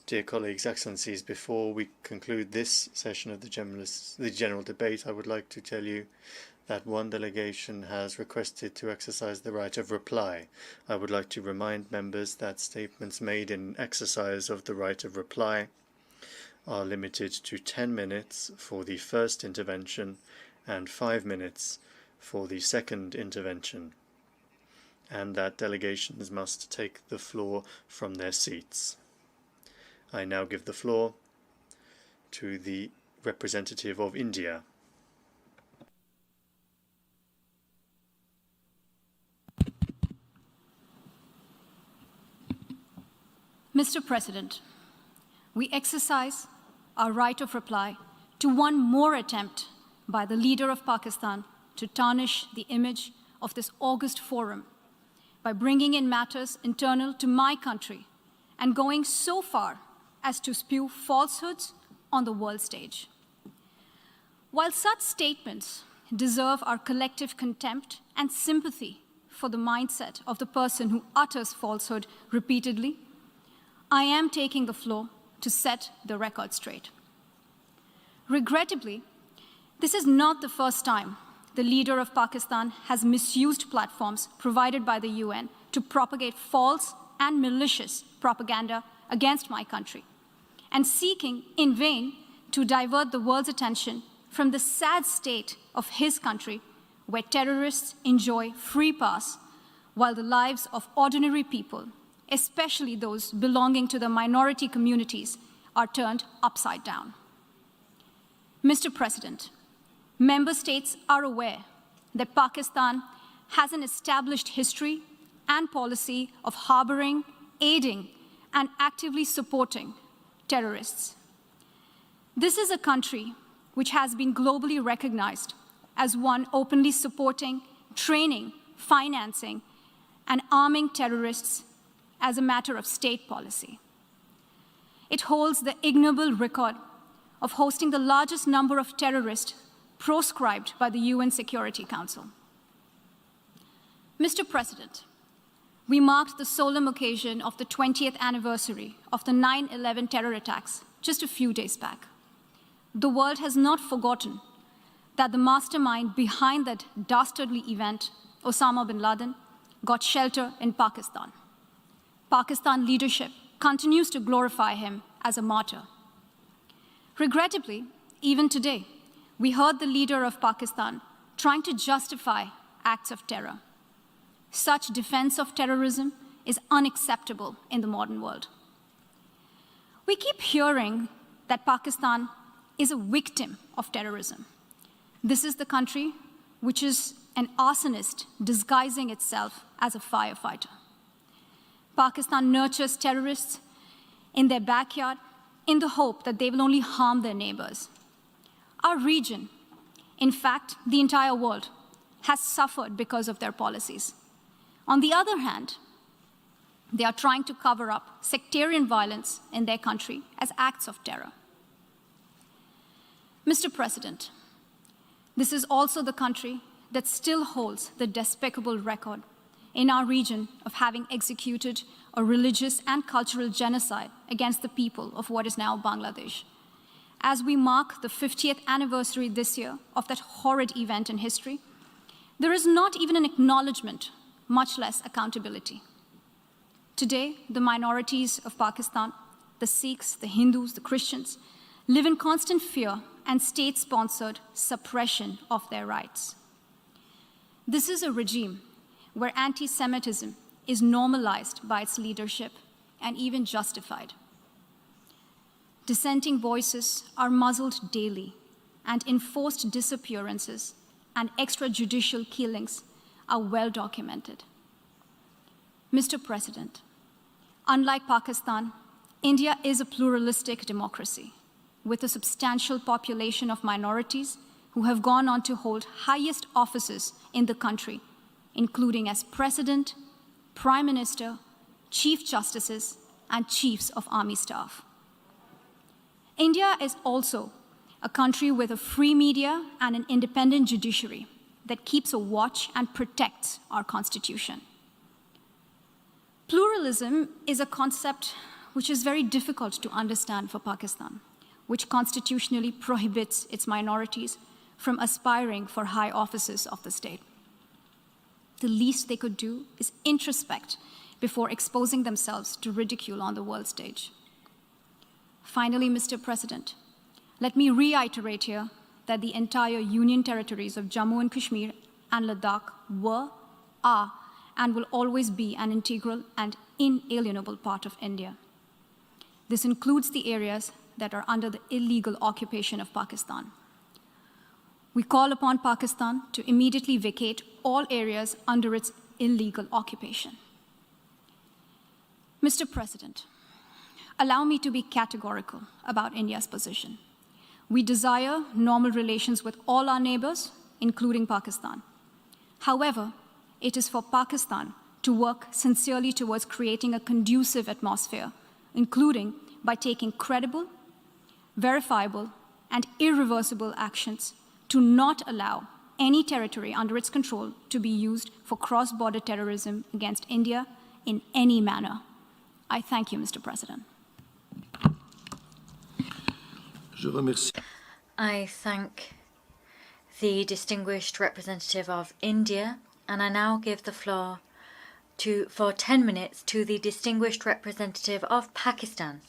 Dear colleagues, excellencies, before we conclude this session of the general debate, I would like to tell you that one delegation has requested to exercise the right of reply. I would like to remind members that statements made in exercise of the right of reply are limited to 10 minutes for the first intervention and 5 minutes for the second intervention, and that delegations must take the floor from their seats. I now give the floor to the representative of India. Mr. President, we exercise our right of reply to one more attempt by the leader of Pakistan to tarnish the image of this august forum by bringing in matters internal to my country and going so far as to spew falsehoods on the world stage. While such statements deserve our collective contempt and sympathy for the mindset of the person who utters falsehood repeatedly, I am taking the floor to set the record straight. Regrettably, this is not the first time the leader of Pakistan has misused platforms provided by the UN to propagate false and malicious propaganda against my country, and seeking in vain to divert the world's attention from the sad state of his country, where terrorists enjoy free pass while the lives of ordinary people, especially those belonging to the minority communities, are turned upside down. Mr. President, member states are aware that Pakistan has an established history and policy of harboring, aiding, and actively supporting terrorists. This is a country which has been globally recognized as one openly supporting, training, financing, and arming terrorists as a matter of state policy. It holds the ignoble record of hosting the largest number of terrorists proscribed by the UN Security Council. Mr. President, we marked the solemn occasion of the 20th anniversary of the 9/11 terror attacks just a few days back. The world has not forgotten that the mastermind behind that dastardly event, Osama bin Laden, got shelter in Pakistan. Pakistan leadership continues to glorify him as a martyr. Regrettably, even today, we heard the leader of Pakistan trying to justify acts of terror. Such defense of terrorism is unacceptable in the modern world. We keep hearing that Pakistan is a victim of terrorism. This is the country which is an arsonist disguising itself as a firefighter. Pakistan nurtures terrorists in their backyard in the hope that they will only harm their neighbors. Our region, in fact, the entire world, has suffered because of their policies. On the other hand, they are trying to cover up sectarian violence in their country as acts of terror. Mr. President, this is also the country that still holds the despicable record in our region of having executed a religious and cultural genocide against the people of what is now Bangladesh. As we mark the 50th anniversary this year of that horrid event in history, there is not even an acknowledgement, much less accountability. Today, the minorities of Pakistan, the Sikhs, the Hindus, the Christians, live in constant fear and state-sponsored suppression of their rights. This is a regime where anti-Semitism is normalized by its leadership and even justified. Dissenting voices are muzzled daily, and enforced disappearances and extrajudicial killings are well documented. Mr. President, unlike Pakistan, India is a pluralistic democracy with a substantial population of minorities who have gone on to hold highest offices in the country, including as President, Prime Minister, Chief Justices, and Chiefs of Army Staff. India is also a country with a free media and an independent judiciary that keeps a watch and protects our Constitution. Pluralism is a concept which is very difficult to understand for Pakistan, which constitutionally prohibits its minorities from aspiring for high offices of the state. The least they could do is introspect before exposing themselves to ridicule on the world stage. Finally, Mr. President, let me reiterate here that the entire Union territories of Jammu and Kashmir and Ladakh were, are, and will always be an integral and inalienable part of India. This includes the areas that are under the illegal occupation of Pakistan. We call upon Pakistan to immediately vacate all areas under its illegal occupation. Mr. President, allow me to be categorical about India's position. We desire normal relations with all our neighbors, including Pakistan. However, it is for Pakistan to work sincerely towards creating a conducive atmosphere, including by taking credible, verifiable, and irreversible actions to not allow any territory under its control to be used for cross-border terrorism against India in any manner. I thank you, Mr. President. I thank the distinguished representative of India, and I now give the floor for 10 minutes to the distinguished representative of Pakistan.